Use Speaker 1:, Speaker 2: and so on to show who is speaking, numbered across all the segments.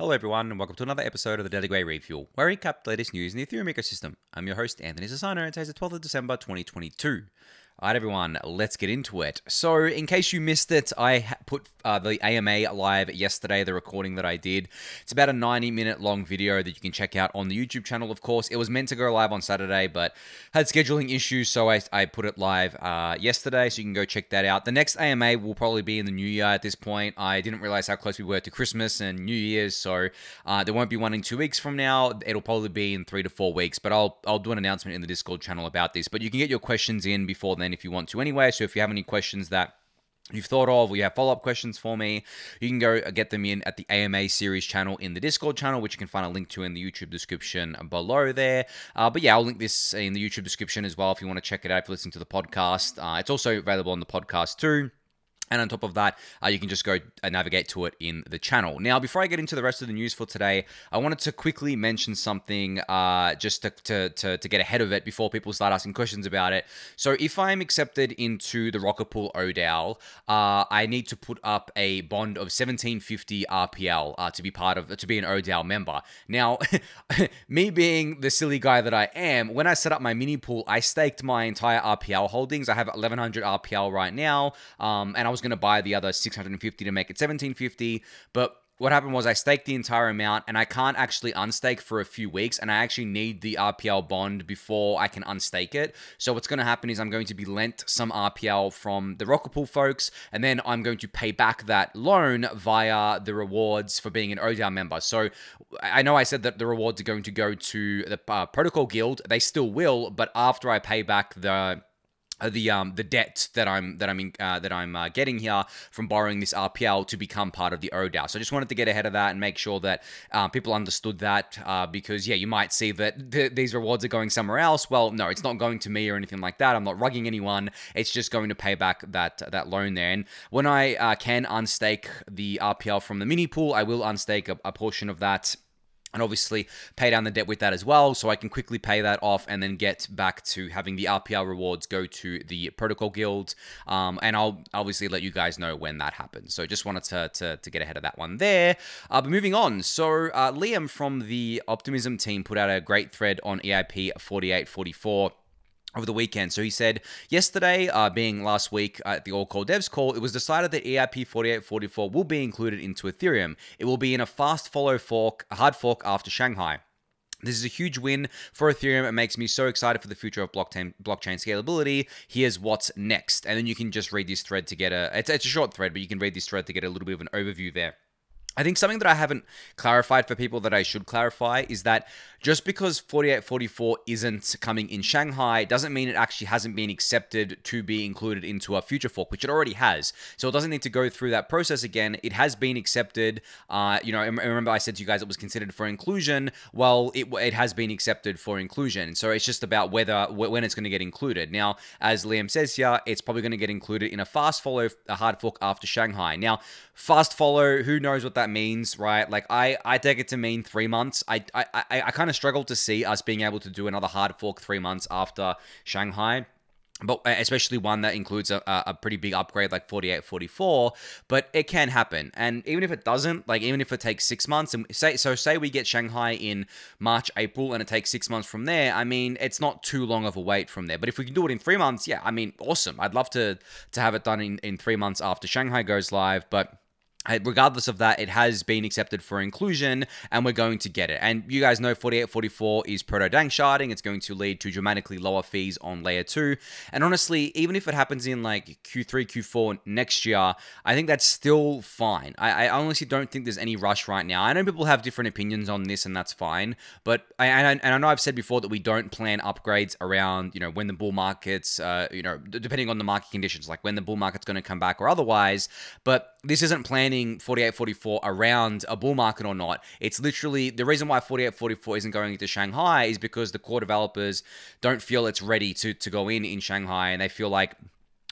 Speaker 1: Hello everyone, and welcome to another episode of the Daily Gwei Refuel, where we recap the latest news in the Ethereum ecosystem. I'm your host, Anthony Sassano, and today's the 12th of December, 2022. Alright everyone, let's get into it. So, in case you missed it, I put the AMA live yesterday, the recording that I did. It's about a 90-minute long video that you can check out on the YouTube channel, of course. It was meant to go live on Saturday, but had scheduling issues, so I put it live yesterday, so you can go check that out. The next AMA will probably be in the new year at this point. I didn't realize how close we were to Christmas and New Year's, so there won't be one in 2 weeks from now. It'll probably be in 3 to 4 weeks, but I'll do an announcement in the Discord channel about this. But you can get your questions in before then if you want to anyway. So if you have any questions that you've thought of, or you have follow-up questions for me, you can go get them in at the AMA series channel in the Discord channel, which you can find a link to in the YouTube description below there. But yeah, I'll link this in the YouTube description as well if you want to check it out if you're listening to the podcast. It's also available on the podcast too. And on top of that, you can just go navigate to it in the channel. Now, before I get into the rest of the news for today, I wanted to quickly mention something just to get ahead of it before people start asking questions about it. So if I'm accepted into the Rocket Pool oDAO, I need to put up a bond of 1750 RPL to be an oDAO member. Now, me being the silly guy that I am, when I set up my mini pool, I staked my entire RPL holdings. I have 1100 RPL right now, and I was going to buy the other 650 to make it 1750, but what happened was I staked the entire amount and I can't actually unstake for a few weeks, and I actually need the RPL bond before I can unstake it. So what's going to happen is I'm going to be lent some RPL from the Rocket Pool folks, and then I'm going to pay back that loan via the rewards for being an oDAO member. So I know I said that the rewards are going to go to the Protocol Guild. They still will, but after I pay back the debt that I'm getting here from borrowing this RPL to become part of the oDAO. So I just wanted to get ahead of that and make sure that people understood that, because yeah, you might see that these rewards are going somewhere else. Well, no, it's not going to me or anything like that. I'm not rugging anyone. It's just going to pay back that loan there. And when I can unstake the RPL from the mini pool, I will unstake a portion of that, and obviously pay down the debt with that as well, so I can quickly pay that off and then get back to having the RPL rewards go to the Protocol Guild. And I'll obviously let you guys know when that happens. So just wanted to get ahead of that one there. But moving on, so Liam from the Optimism team put out a great thread on EIP 4844 over the weekend. So he said, yesterday, being last week at the All Core Devs call, it was decided that EIP 4844 will be included into Ethereum. It will be in a fast follow fork, a hard fork after Shanghai. This is a huge win for Ethereum. It makes me so excited for the future of blockchain scalability. Here's what's next. And then you can just read this thread to get it's a short thread, but you can read this thread to get a little bit of an overview there. I think something that I haven't clarified for people that I should clarify is that just because 4844 isn't coming in Shanghai doesn't mean it actually hasn't been accepted to be included into a future fork, which it already has. So it doesn't need to go through that process again. It has been accepted. Remember I said to you guys it was considered for inclusion. Well, it has been accepted for inclusion. So it's just about when it's going to get included. Now, as Liam says here, it's probably going to get included in a fast follow, a hard fork after Shanghai. Now, fast follow, who knows what that means, right? Like I take it to mean 3 months. I kind of struggle to see us being able to do another hard fork 3 months after Shanghai, but especially one that includes a pretty big upgrade like 4844, but it can happen. And even if it doesn't, like even if it takes 6 months, and say we get Shanghai in March, April, and it takes 6 months from there, I mean, it's not too long of a wait from there. But if we can do it in 3 months, yeah, I mean, awesome. I'd love to have it done in 3 months after Shanghai goes live, but regardless of that, it has been accepted for inclusion, and we're going to get it. And you guys know 4844 is proto-dank sharding. It's going to lead to dramatically lower fees on layer 2. And honestly, even if it happens in like Q3, Q4 next year, I think that's still fine. I honestly don't think there's any rush right now. I know people have different opinions on this, and that's fine. But I know I've said before that we don't plan upgrades around, when the bull market's, depending on the market conditions, like when the bull market's going to come back or otherwise. But this isn't planning 4844 around a bull market or not. It's literally the reason why 4844 isn't going into Shanghai is because the core developers don't feel it's ready to go in Shanghai, and they feel like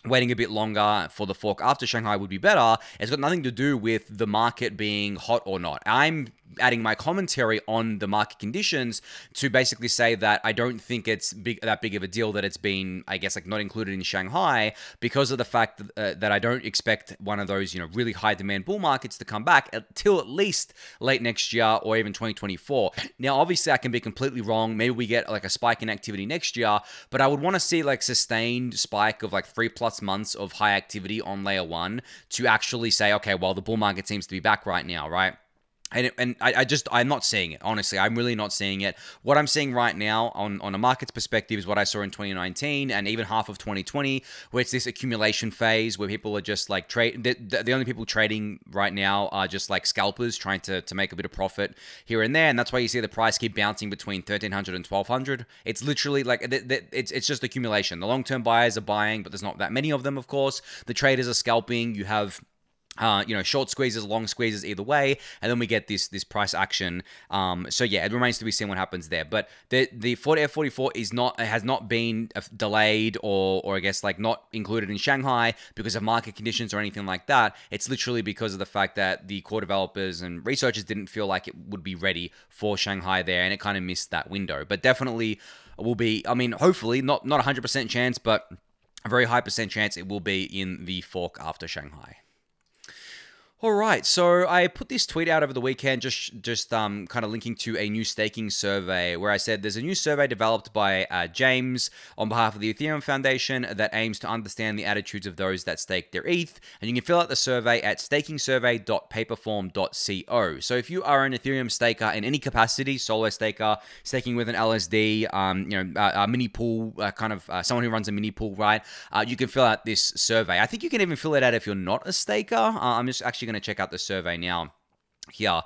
Speaker 1: waiting a bit longer for the fork after Shanghai would be better. It's got nothing to do with the market being hot or not. I'm keep adding my commentary on the market conditions to basically say that I don't think it's that big of a deal that it's been, I guess, like not included in Shanghai, because of the fact that I don't expect one of those, really high demand bull markets to come back until at least late next year or even 2024. Now, obviously, I can be completely wrong. Maybe we get like a spike in activity next year, but I would want to see like sustained spike of like 3+ months of high activity on layer one to actually say, okay, well, the bull market seems to be back right now, right? And I'm not seeing it. Honestly, I'm really not seeing it. What I'm seeing right now on a market's perspective is what I saw in 2019 and even half of 2020, where it's this accumulation phase where people are just like the only people trading right now are just like scalpers trying to make a bit of profit here and there. And that's why you see the price keep bouncing between 1,300 and 1,200. It's literally like, it's just accumulation. The long-term buyers are buying, but there's not that many of them, of course. The traders are scalping. You have short squeezes, long squeezes, either way, and then we get this price action. So yeah, it remains to be seen what happens there. But the 40F44 has not been delayed or I guess like not included in Shanghai because of market conditions or anything like that. It's literally because of the fact that the core developers and researchers didn't feel like it would be ready for Shanghai there, and it kind of missed that window. But definitely will be. I mean, hopefully not 100% chance, but a very high percent chance it will be in the fork after Shanghai. All right, so I put this tweet out over the weekend, just kind of linking to a new staking survey where I said there's a new survey developed by James on behalf of the Ethereum Foundation that aims to understand the attitudes of those that stake their ETH, and you can fill out the survey at stakingsurvey.paperform.co. So if you are an Ethereum staker in any capacity, solo staker, staking with an LSD, a mini pool, someone who runs a mini pool, right? You can fill out this survey. I think you can even fill it out if you're not a staker. I'm just actually going to check out the survey now. Here,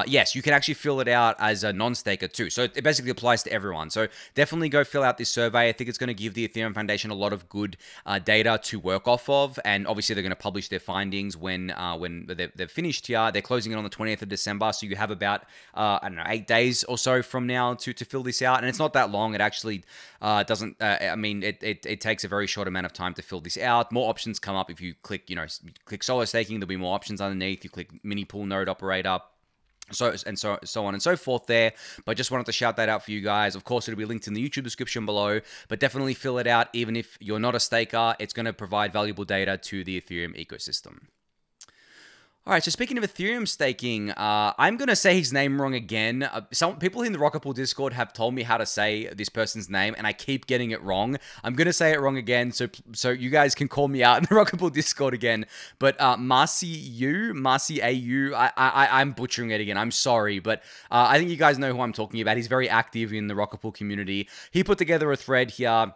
Speaker 1: yes, you can actually fill it out as a non-staker too. So it basically applies to everyone. So definitely go fill out this survey. I think it's going to give the Ethereum Foundation a lot of good data to work off of. And obviously they're going to publish their findings when they're finished here. They're closing it on the 20th of December. So you have about, 8 days or so from now to fill this out. And it's not that long. It actually doesn't, it takes a very short amount of time to fill this out. More options come up if you click, click solo staking. There'll be more options underneath. You click mini pool node operator. So on and so forth there. But just wanted to shout that out for you guys. Of course, it'll be linked in the YouTube description below, but definitely fill it out. Even if you're not a staker, it's going to provide valuable data to the Ethereum ecosystem. All right, so speaking of Ethereum staking, I'm going to say his name wrong again. Some people in the Rocket Pool Discord have told me how to say this person's name, and I keep getting it wrong. I'm going to say it wrong again, so you guys can call me out in the Rocket Pool Discord again. But Marcy AU, I'm butchering it again. I'm sorry, but I think you guys know who I'm talking about. He's very active in the Rocket Pool community. He put together a thread here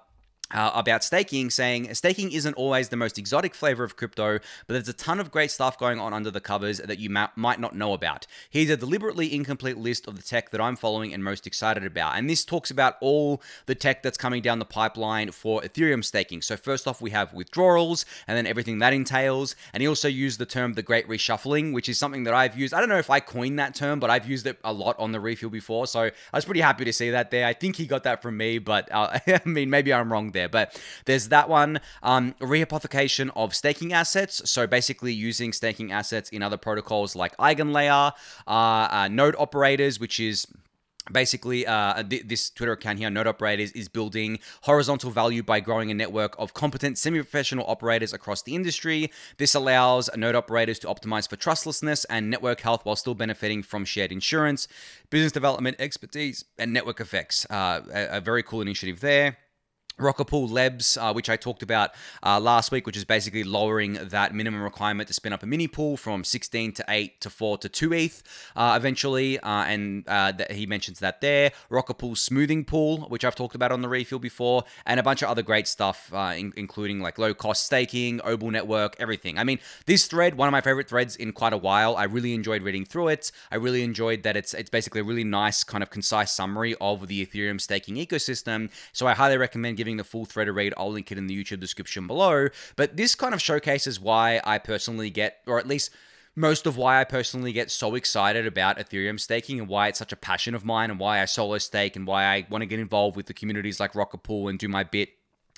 Speaker 1: about staking, saying staking isn't always the most exotic flavor of crypto, but there's a ton of great stuff going on under the covers that you might not know about. Here's a deliberately incomplete list of the tech that I'm following and most excited about. And this talks about all the tech that's coming down the pipeline for Ethereum staking. So first off, we have withdrawals and then everything that entails. And he also used the term the great reshuffling, which is something that I've used. I don't know if I coined that term, but I've used it a lot on the refuel before. So I was pretty happy to see that there. I think he got that from me, but I mean, maybe I'm wrong there. But there's that one, rehypothecation of staking assets. So basically using staking assets in other protocols like EigenLayer, node operators, which is basically, this Twitter account here, Node Operators, is building horizontal value by growing a network of competent semi-professional operators across the industry. This allows node operators to optimize for trustlessness and network health while still benefiting from shared insurance, business development expertise, and network effects. A very cool initiative there. Rocket Pool Labs, which I talked about last week, which is basically lowering that minimum requirement to spin up a mini pool from 16 to 8 to 4 to 2 ETH eventually, and he mentions that there. Rocket Pool Smoothing Pool, which I've talked about on the refuel before, and a bunch of other great stuff, including like low-cost staking, oDAO network, everything. I mean, this thread, one of my favorite threads in quite a while. I really enjoyed reading through it. I really enjoyed that it's basically a really nice kind of concise summary of the Ethereum staking ecosystem, so I highly recommend giving the full thread a read. I'll link it in the YouTube description below. But this kind of showcases why I personally get, or at least most of why I personally get so excited about Ethereum staking and why it's such a passion of mine and why I solo stake and why I want to get involved with the communities like Rocket Pool and do my bit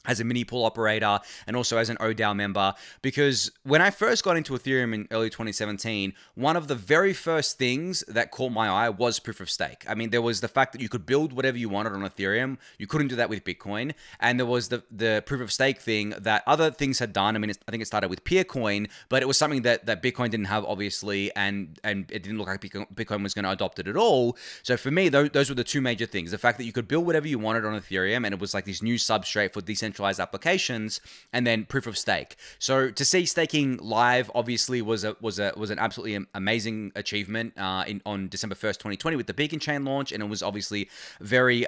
Speaker 1: as a mini pool operator and also as an oDAO member, because when I first got into Ethereum in early 2017, one of the very first things that caught my eye was proof of stake. I mean, there was the fact that you could build whatever you wanted on Ethereum. You couldn't do that with Bitcoin. And there was the proof of stake thing that other things had done. I mean, I think it started with Peercoin, but it was something that Bitcoin didn't have, obviously, and it didn't look like Bitcoin was going to adopt it at all. So for me, those were the two major things. The fact that you could build whatever you wanted on Ethereum, and it was like this new substrate for decentralized applications, and then proof of stake. So to see staking live obviously was an absolutely amazing achievement on December 1st, 2020 with the Beacon Chain launch, and it was obviously very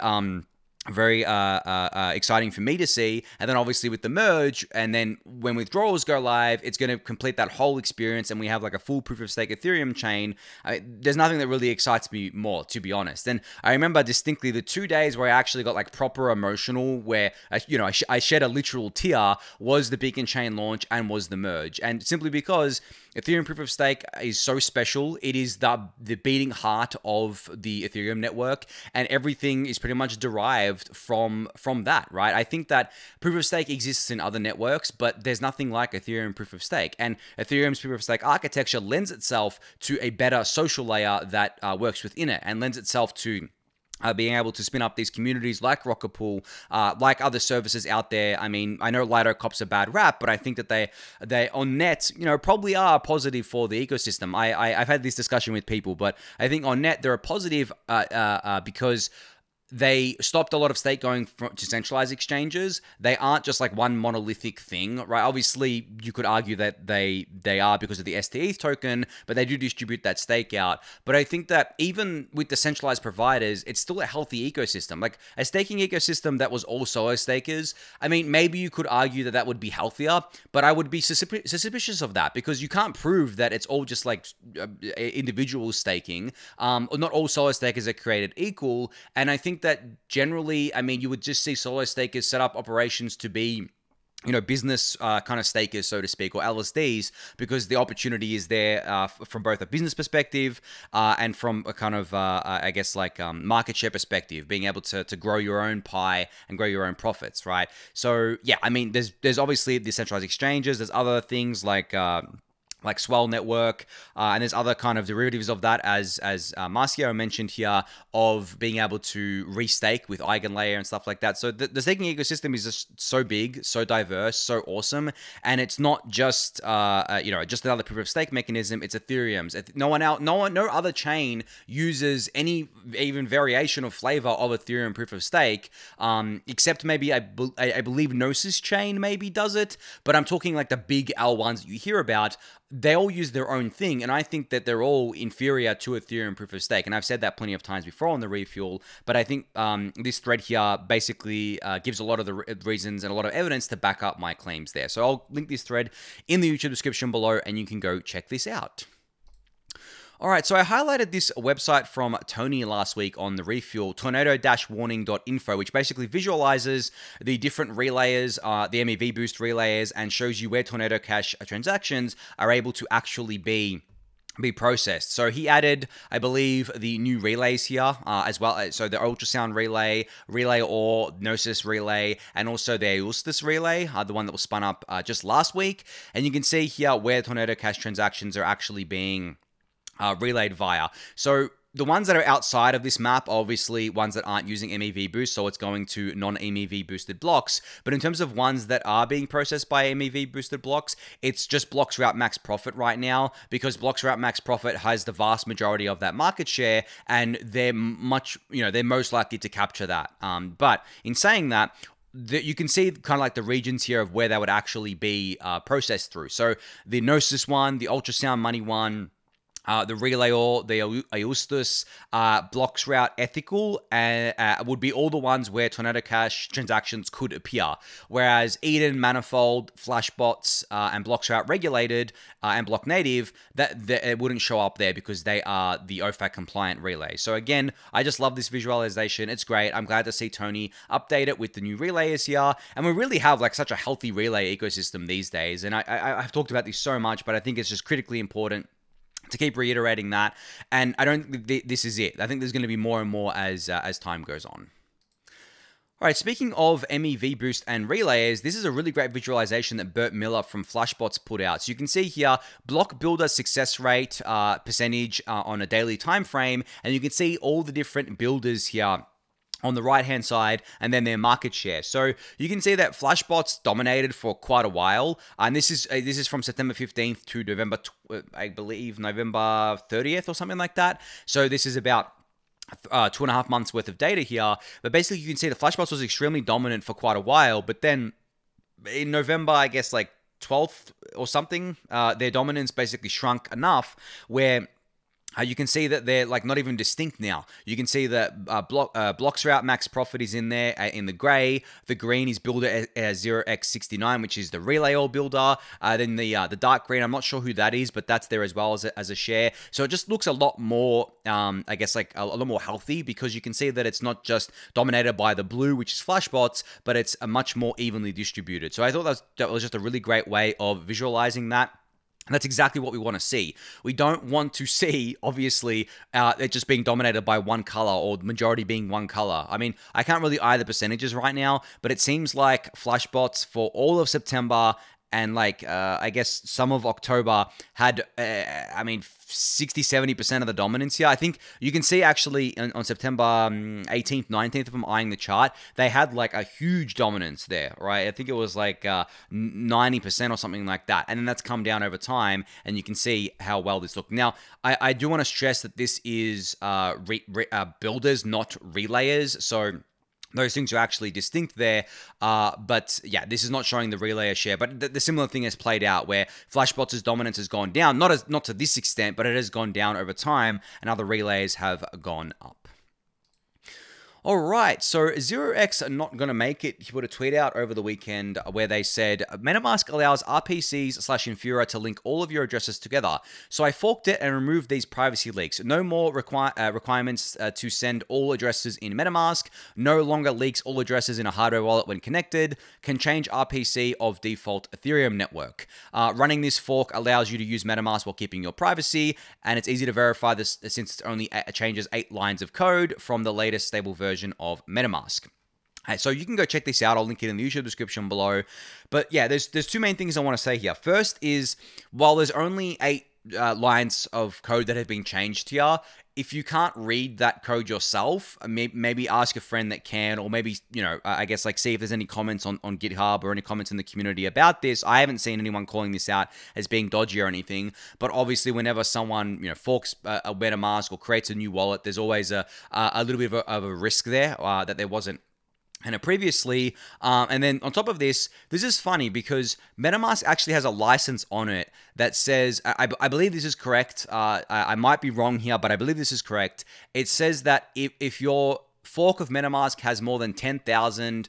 Speaker 1: exciting for me to see. And then obviously with the merge, and then when withdrawals go live, it's going to complete that whole experience, and we have like a full proof of stake Ethereum chain. There's nothing that really excites me more, to be honest. And I remember distinctly the 2 days where I actually got like proper emotional, where I shed a literal tear, was the Beacon Chain launch and was the merge. And simply because Ethereum proof of stake is so special. It is the beating heart of the Ethereum network, and everything is pretty much derived from that, right? I think that proof of stake exists in other networks, but there's nothing like Ethereum proof of stake. And Ethereum's proof of stake architecture lends itself to a better social layer that works within it, and lends itself to being able to spin up these communities like Rocket Pool, like other services out there. I mean, I know Lido cops a bad rap, but I think that they on net, probably are positive for the ecosystem. I've had this discussion with people, but I think on net they're a positive because they stopped a lot of stake going to centralized exchanges. They aren't just like one monolithic thing, right? Obviously, you could argue that they are because of the STETH token, but they do distribute that stake out. But I think that even with the centralized providers, it's still a healthy ecosystem. Like a staking ecosystem that was all solo stakers, I mean, maybe you could argue that that would be healthier, but I would be suspicious of that, because you can't prove that it's all just like individual staking. Not all solo stakers are created equal. And I think that generally, I mean, you would just see solo stakers set up operations to be business kind of stakers, so to speak, or LSDs, because the opportunity is there from both a business perspective and from a kind of, I guess, like market share perspective, being able to grow your own pie and grow your own profits, right? So, yeah, I mean, there's obviously decentralized exchanges. There's other things like Swell Network, and there's other kind of derivatives of that, as Marcio mentioned here, of being able to restake with EigenLayer and stuff like that. So the staking ecosystem is just so big, so diverse, so awesome, and it's not just just another proof of stake mechanism. It's Ethereum's. No other chain uses any even variation or flavor of Ethereum proof of stake, except maybe I believe Gnosis chain maybe does it, but I'm talking like the big L1s that you hear about. They all use their own thing, and I think that they're all inferior to Ethereum proof of stake. And I've said that plenty of times before on the Refuel, but I think this thread here basically gives a lot of the reasons and a lot of evidence to back up my claims there. So I'll link this thread in the YouTube description below, and you can go check this out. All right, so I highlighted this website from Tony last week on the Refuel, tornado-warning.info, which basically visualizes the different relayers, the MEV boost relayers, and shows you where Tornado Cash transactions are able to actually be processed. So he added, I believe, the new relays here as well. So the ultrasound relay or Gnosis relay, and also the Eustis relay, the one that was spun up just last week. And you can see here where Tornado Cash transactions are actually being relayed via. So the ones that are outside of this map are obviously ones that aren't using MEV boost, so it's going to non-MEV boosted blocks. But in terms of ones that are being processed by MEV boosted blocks, it's just blocks route max profit right now, because blocks route max profit has the vast majority of that market share, and they're most likely to capture that. But in saying that, you can see kind of like the regions here of where they would actually be processed through. So the Gnosis one, the ultrasound money one, the relay or the Eustis, blocks route ethical, would be all the ones where Tornado Cash transactions could appear. Whereas Eden, Manifold, Flashbots, and blocks route regulated and block native, that it wouldn't show up there because they are the OFAC compliant relay. So again, I just love this visualization. It's great. I'm glad to see Tony update it with the new relayers here. And we really have like such a healthy relay ecosystem these days. And I've talked about this so much, but I think it's just critically important to keep reiterating that. And I don't think this is it. I think there's going to be more and more as time goes on. All right, speaking of MEV boost and relayers, this is a really great visualization that Bert Miller from Flashbots put out. So you can see here block builder success rate percentage on a daily time frame, and you can see all the different builders here on the right-hand side, and then their market share. So you can see that Flashbots dominated for quite a while, and this is from September 15th to November, I believe November 30th or something like that. So this is about 2.5 months worth of data here. But basically, you can see the Flashbots was extremely dominant for quite a while, but then in November, I guess like 12th or something, their dominance basically shrunk enough where you can see that they're like not even distinct now. You can see that blocks route max profit is in there in the gray. The green is builder 0x69, which is the relay all builder. Then the dark green, I'm not sure who that is, but that's there as well as a share. So it just looks a lot more, I guess like a lot more healthy, because you can see that it's not just dominated by the blue, which is Flashbots, but it's a much more evenly distributed. So I thought that was just a really great way of visualizing that. And that's exactly what we want to see. We don't want to see, obviously, it just being dominated by one color or the majority being one color. I mean, I can't really eye the percentages right now, but it seems like Flashbots for all of September and I guess some of October had, 60-70% of the dominance here. I think you can see actually on September 18th, 19th, if I'm eyeing the chart, they had like a huge dominance there, right? I think it was like 90% or something like that. And then that's come down over time, and you can see how well this looked. Now, I do want to stress that this is builders, not relayers. So those things are actually distinct there, but yeah, this is not showing the relayer share. But the similar thing has played out where Flashbots' dominance has gone down, not to this extent, but it has gone down over time, and other relays have gone up. All right, so 0x are not going to make it. He put a tweet out over the weekend where they said, Metamask allows RPCs/Infura to link all of your addresses together. So I forked it and removed these privacy leaks. No more requirements to send all addresses in Metamask. No longer leaks all addresses in a hardware wallet when connected. Can change RPC of default Ethereum network. Running this fork allows you to use Metamask while keeping your privacy, and it's easy to verify this since it only changes 8 lines of code from the latest stable version of Metamask. So you can go check this out. I'll link it in the YouTube description below. But yeah, there's two main things I want to say here. First is, while there's only 8 lines of code that have been changed here, if you can't read that code yourself, maybe ask a friend that can, or maybe, I guess like see if there's any comments on GitHub or any comments in the community about this. I haven't seen anyone calling this out as being dodgy or anything, but obviously whenever someone, forks a MetaMask or creates a new wallet, there's always a little bit of a risk there that there wasn't previously. And then on top of this is funny because MetaMask actually has a license on it that says, I believe this is correct. I might be wrong here, but I believe this is correct. It says that if your fork of MetaMask has more than 10,000,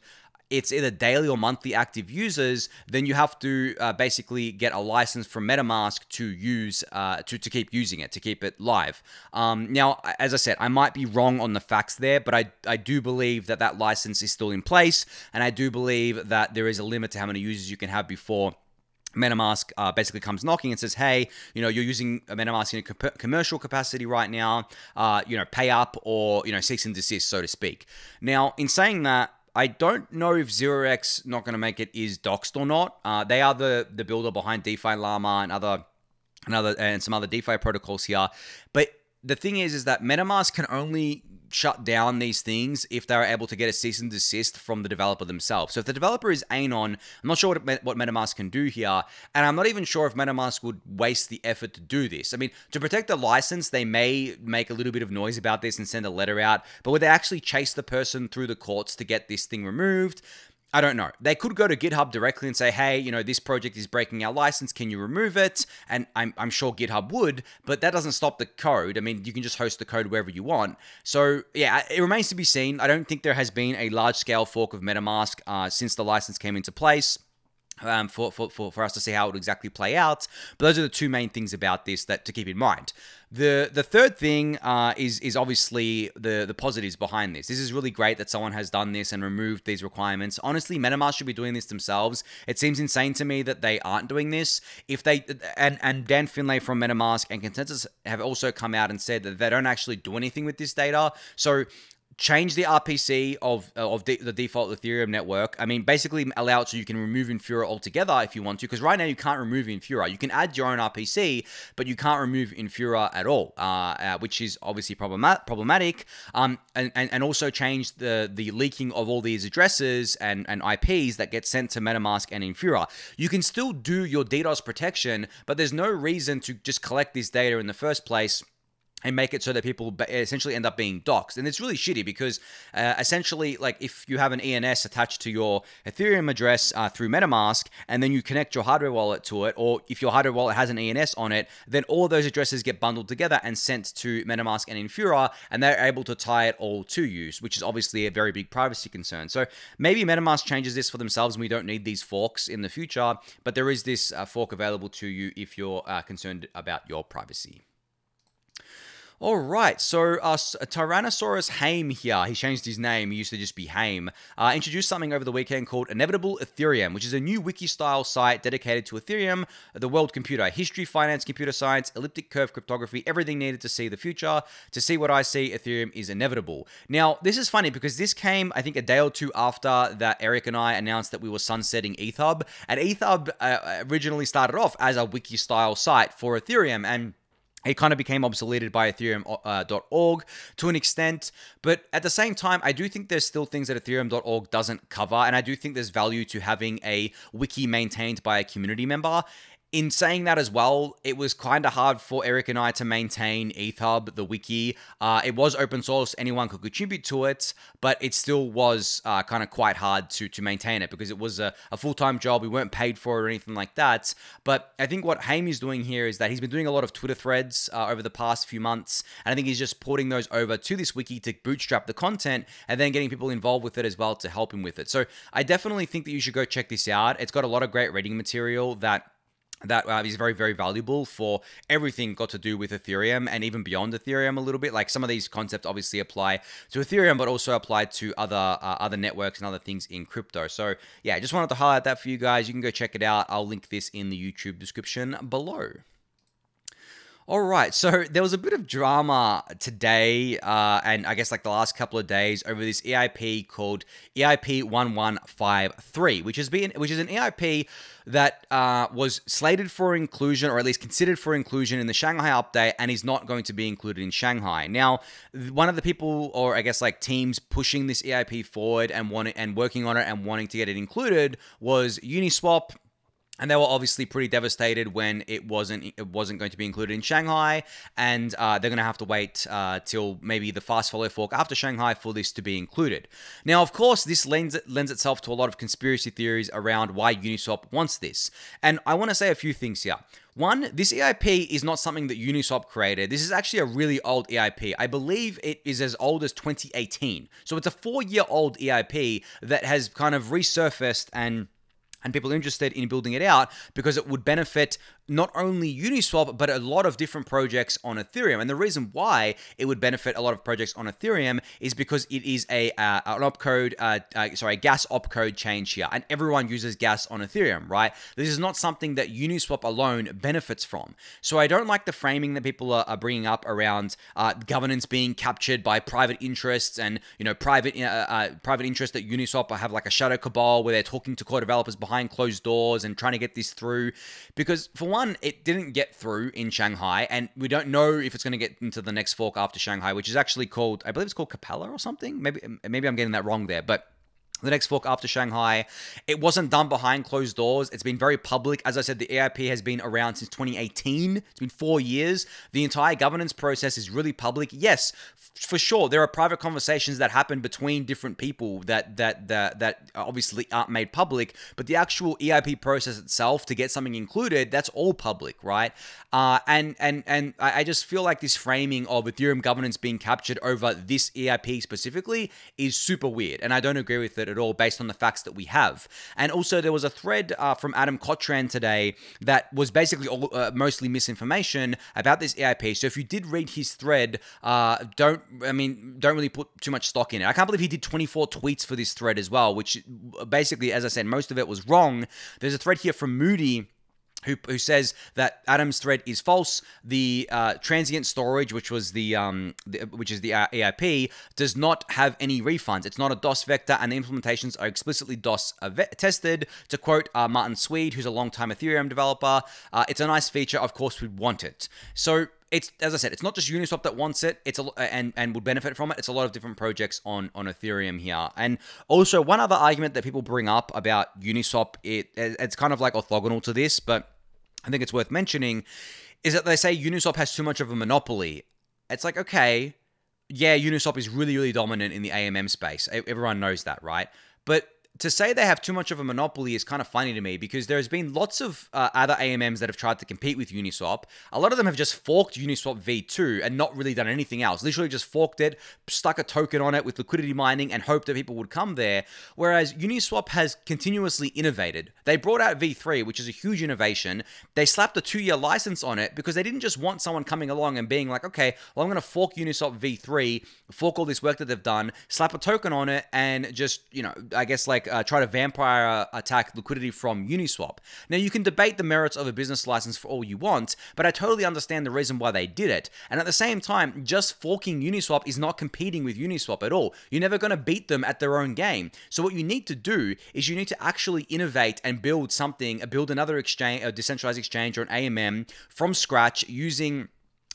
Speaker 1: it's either daily or monthly active users, then you have to basically get a license from MetaMask to use to keep using it, to keep it live. Now, as I said, I might be wrong on the facts there, but I do believe that license is still in place, and I do believe that there is a limit to how many users you can have before MetaMask basically comes knocking and says, hey, you're using MetaMask in a commercial capacity right now, pay up or, cease and desist, so to speak. Now, in saying that, I don't know if 0x not going to make it is doxed or not. They are the builder behind DeFi Llama and some other DeFi protocols here. But the thing is that MetaMask can only shut down these things if they're able to get a cease and desist from the developer themselves. So if the developer is Anon, I'm not sure what MetaMask can do here, and I'm not even sure if MetaMask would waste the effort to do this. I mean, to protect the license, they may make a little bit of noise about this and send a letter out, but would they actually chase the person through the courts to get this thing removed? I don't know. They could go to GitHub directly and say, hey, this project is breaking our license. Can you remove it? And I'm sure GitHub would, but that doesn't stop the code. I mean, you can just host the code wherever you want. So yeah, it remains to be seen. I don't think there has been a large-scale fork of MetaMask since the license came into place. For us to see how it would exactly play out. But those are the two main things about this that to keep in mind. The third thing is obviously the positives behind this. This is really great that someone has done this and removed these requirements. Honestly, MetaMask should be doing this themselves. It seems insane to me that they aren't doing this. If they and Dan Finlay from MetaMask and Consensus have also come out and said that they don't actually do anything with this data. So change the RPC of the default Ethereum network. I mean, basically allow it so you can remove Infura altogether if you want to, because right now you can't remove Infura. You can add your own RPC, but you can't remove Infura at all, which is obviously problematic. And also change the leaking of all these addresses and IPs that get sent to Metamask and Infura. You can still do your DDoS protection, but there's no reason to just collect this data in the first place and make it so that people essentially end up being doxxed. And it's really shitty because essentially, like, if you have an ENS attached to your Ethereum address through MetaMask, and then you connect your hardware wallet to it, or if your hardware wallet has an ENS on it, then all of those addresses get bundled together and sent to MetaMask and Infura, and they're able to tie it all to you, which is obviously a very big privacy concern. So maybe MetaMask changes this for themselves and we don't need these forks in the future, but there is this fork available to you if you're concerned about your privacy. All right, so Tyrannosaurus Haim here, he changed his name, he used to just be Haim, introduced something over the weekend called Inevitable Ethereum, which is a new wiki-style site dedicated to Ethereum, the world computer, history, finance, computer science, elliptic curve cryptography, everything needed to see the future. To see what I see, Ethereum is inevitable. Now, this is funny because this came, I think, a day or two after that Eric and I announced that we were sunsetting ETHUB, and ETHUB originally started off as a wiki-style site for Ethereum, and it kind of became obsoleted by Ethereum.org to an extent, but at the same time, I do think there's still things that Ethereum.org doesn't cover, and I do think there's value to having a wiki maintained by a community member. In saying that as well, it was kind of hard for Eric and I to maintain ETHUB, the wiki. It was open source, anyone could contribute to it, but it still was kind of quite hard to maintain it because it was a full-time job. We weren't paid for it or anything like that. But I think what Haim is doing here is that he's been doing a lot of Twitter threads over the past few months, and I think he's just porting those over to this wiki to bootstrap the content and then getting people involved with it as well to help him with it. So I definitely think that you should go check this out. It's got a lot of great reading material that is very, very valuable for everything got to do with Ethereum and even beyond Ethereum a little bit. Like some of these concepts obviously apply to Ethereum, but also apply to other networks and other things in crypto. So yeah, just wanted to highlight that for you guys. You can go check it out. I'll link this in the YouTube description below. All right, so there was a bit of drama today, and I guess like the last couple of days over this EIP called EIP 1153, which is an EIP that was slated for inclusion, or at least considered for inclusion in the Shanghai update, and is not going to be included in Shanghai. Now, one of the people, or I guess like teams pushing this EIP forward and working on it and wanting to get it included was Uniswap. And they were obviously pretty devastated when it wasn't going to be included in Shanghai, and they're going to have to wait till maybe the fast follow fork after Shanghai for this to be included. Now, of course, this lends itself to a lot of conspiracy theories around why Uniswap wants this. And I want to say a few things here. One, this EIP is not something that Uniswap created. This is actually a really old EIP. I believe it is as old as 2018. So it's a 4-year-old EIP that has kind of resurfaced and people are interested in building it out because it would benefit not only Uniswap, but a lot of different projects on Ethereum. And the reason why it would benefit a lot of projects on Ethereum is because it is a gas opcode change here, and everyone uses gas on Ethereum, right? This is not something that Uniswap alone benefits from. So I don't like the framing that people are bringing up around governance being captured by private interests and, private interests that Uniswap have like a shadow cabal where they're talking to core developers behind closed doors and trying to get this through. Because for one, it didn't get through in Shanghai, and we don't know if it's going to get into the next fork after Shanghai, which is actually called, I believe it's called Capella or something. Maybe I'm getting that wrong there, but the next fork after Shanghai, it wasn't done behind closed doors. It's been very public. As I said, the EIP has been around since 2018. It's been 4 years. The entire governance process is really public. Yes, for sure, there are private conversations that happen between different people that obviously aren't made public, but the actual EIP process itself to get something included, that's all public, right? And I just feel like this framing of Ethereum governance being captured over this EIP specifically is super weird, and I don't agree with it at all based on the facts that we have. And also there was a thread from Adam Cotran today that was basically mostly misinformation about this EIP. So if you did read his thread, don't really put too much stock in it. I can't believe he did 24 tweets for this thread as well, which basically, as I said, most of it was wrong. There's a thread here from Moody who says that Adam's thread is false. The transient storage, which is the EIP, does not have any refunds. It's not a DOS vector, and the implementations are explicitly DOS tested. To quote Martin Swede, who's a longtime Ethereum developer, it's a nice feature. Of course, we'd want it. So it's, as I said, it's not just Uniswap that wants it. It's and would benefit from it. It's a lot of different projects on Ethereum here. And also, one other argument that people bring up about Uniswap, it's kind of like orthogonal to this, but I think it's worth mentioning, is that they say Uniswap has too much of a monopoly. It's like, okay, yeah, Uniswap is really, really dominant in the AMM space. Everyone knows that, right? But to say they have too much of a monopoly is kind of funny to me, because there's been lots of other AMMs that have tried to compete with Uniswap. A lot of them have just forked Uniswap v2 and not really done anything else. Literally just forked it, stuck a token on it with liquidity mining and hoped that people would come there. Whereas Uniswap has continuously innovated. They brought out v3, which is a huge innovation. They slapped a 2-year license on it because they didn't just want someone coming along and being like, okay, well, I'm going to fork Uniswap v3, fork all this work that they've done, slap a token on it, and just, you know, I guess like try to vampire attack liquidity from Uniswap. Now, you can debate the merits of a business license for all you want, but I totally understand the reason why they did it. And at the same time, just forking Uniswap is not competing with Uniswap at all. You're never going to beat them at their own game. So what you need to do is you need to actually innovate and build something, build another exchange, a decentralized exchange or an AMM from scratch using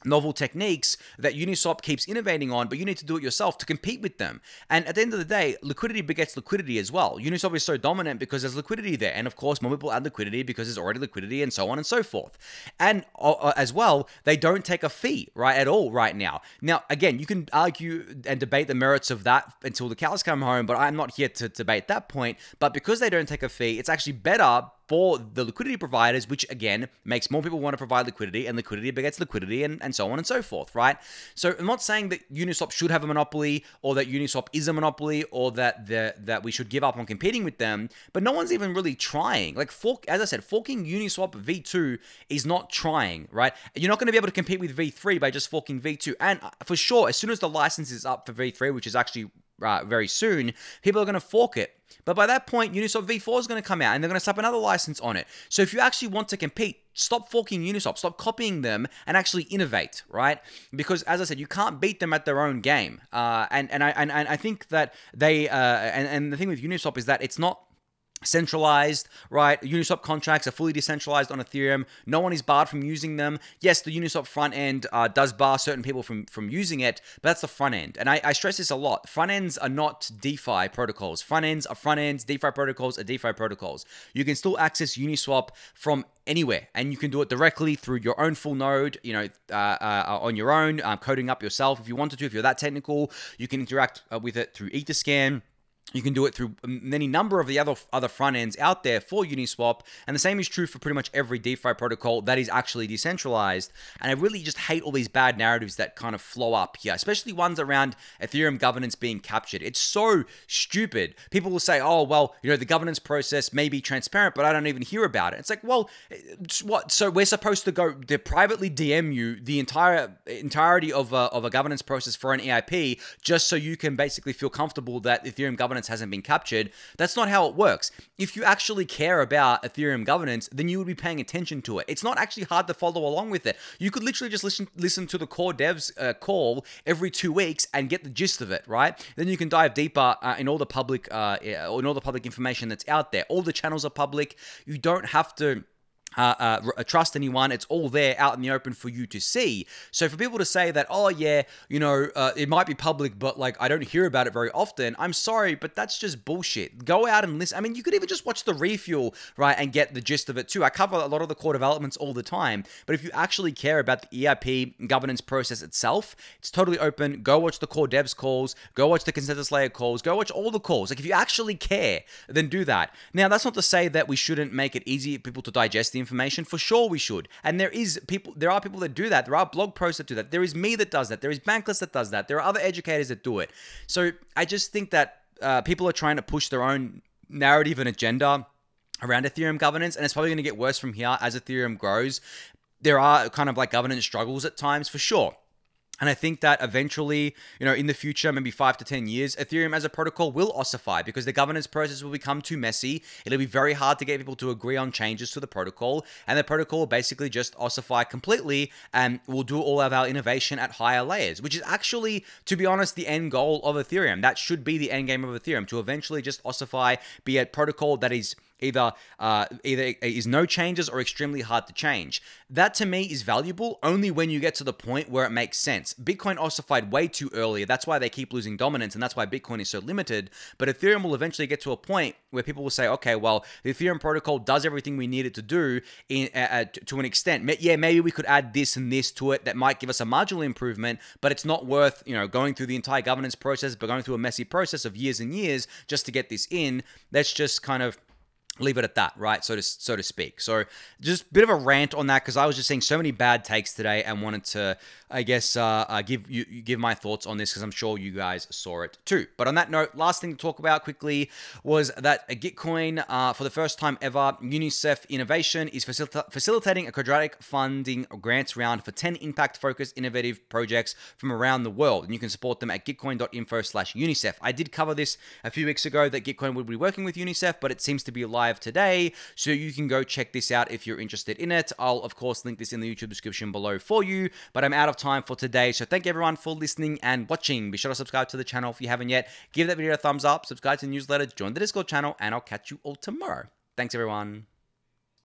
Speaker 1: novel techniques that Uniswap keeps innovating on, but you need to do it yourself to compete with them. And at the end of the day, liquidity begets liquidity as well. Uniswap is so dominant because there's liquidity there. And of course, more people add liquidity because there's already liquidity, and so on and so forth. And as well, they don't take a fee, right, at all right now. Now, again, you can argue and debate the merits of that until the cows come home, but I'm not here to debate that point. But because they don't take a fee, it's actually better for the liquidity providers, which again makes more people want to provide liquidity, and liquidity begets liquidity, and so on and so forth, right? So I'm not saying that Uniswap should have a monopoly, or that Uniswap is a monopoly, or that we should give up on competing with them, but no one's even really trying. Like, as I said, forking Uniswap v2 is not trying, right? You're not going to be able to compete with v3 by just forking v2, and for sure, as soon as the license is up for v3, which is actually very soon, people are going to fork it. But by that point, Uniswap v4 is going to come out, and they're going to slap another license on it. So if you actually want to compete, stop forking Uniswap, stop copying them, and actually innovate, right? Because as I said, you can't beat them at their own game. And I think that they and the thing with Uniswap is that it's not centralized, right? Uniswap contracts are fully decentralized on Ethereum. No one is barred from using them. Yes, the Uniswap front end does bar certain people from using it, but that's the front end. And I stress this a lot. Front ends are not DeFi protocols. Front ends are front ends. DeFi protocols are DeFi protocols. You can still access Uniswap from anywhere, and you can do it directly through your own full node, you know, on your own, coding up yourself if you wanted to. If you're that technical, you can interact with it through Etherscan. You can do it through any number of the other front ends out there for Uniswap, and the same is true for pretty much every DeFi protocol that is actually decentralized. And I really just hate all these bad narratives that kind of flow up here, especially ones around Ethereum governance being captured. It's so stupid. People will say, oh, well, you know, the governance process may be transparent, but I don't even hear about it. It's like, well, what? So we're supposed to go to privately DM you the entirety of a governance process for an EIP just so you can basically feel comfortable that Ethereum governance hasn't been captured? That's not how it works. If you actually care about Ethereum governance, then you would be paying attention to it. It's not actually hard to follow along with it. You could literally just listen to the core devs call every 2 weeks and get the gist of it, right? Then you can dive deeper in all the public information that's out there. All the channels are public. You don't have to trust anyone. It's all there out in the open for you to see. So for people to say that, oh yeah, you know, it might be public, but like I don't hear about it very often, I'm sorry, but that's just bullshit. Go out and listen. I mean, you could even just watch the Refuel, right, and get the gist of it too. I cover a lot of the core developments all the time, but if you actually care about the EIP governance process itself, it's totally open. Go watch the core devs calls, go watch the consensus layer calls, go watch all the calls. Like, if you actually care, then do that. Now, that's not to say that we shouldn't make it easy for people to digest the information. For sure we should. And there are people that do that. There are blog posts that do that. There is me that does that. There is Bankless that does that. There are other educators that do it. So I just think that people are trying to push their own narrative and agenda around Ethereum governance, and it's probably going to get worse from here as Ethereum grows. There are kind of like governance struggles at times, for sure. And I think that eventually, in the future, maybe 5 to 10 years, Ethereum as a protocol will ossify because the governance process will become too messy. It'll be very hard to get people to agree on changes to the protocol. And the protocol will basically just ossify completely, and we'll do all of our innovation at higher layers, which is actually, to be honest, the end goal of Ethereum. That should be the end game of Ethereum, to eventually just ossify, be a protocol that is either is no changes or extremely hard to change. That to me is valuable only when you get to the point where it makes sense. Bitcoin ossified way too early. That's why they keep losing dominance, and that's why Bitcoin is so limited. But Ethereum will eventually get to a point where people will say, okay, well, the Ethereum protocol does everything we need it to do to an extent. Yeah, maybe we could add this and this to it that might give us a marginal improvement, but it's not worth, going through the entire governance process, but going through a messy process of years and years just to get this in. Let's just kind of leave it at that, right? So to speak. So just a bit of a rant on that because I was just seeing so many bad takes today and wanted to, I guess, give my thoughts on this because I'm sure you guys saw it too. But on that note, last thing to talk about quickly was that Gitcoin, for the first time ever, UNICEF Innovation is facilitating a quadratic funding grants round for 10 impact-focused innovative projects from around the world. And you can support them at gitcoin.info/UNICEF. I did cover this a few weeks ago that Gitcoin would be working with UNICEF, but it seems to be live today, so you can go check this out if you're interested in it. I'll of course link this in the YouTube description below for you, but I'm out of time for today, so thank you everyone for listening and watching. Be sure to subscribe to the channel if you haven't yet, give that video a thumbs up, subscribe to the newsletter, join the Discord channel, and I'll catch you all tomorrow. Thanks everyone.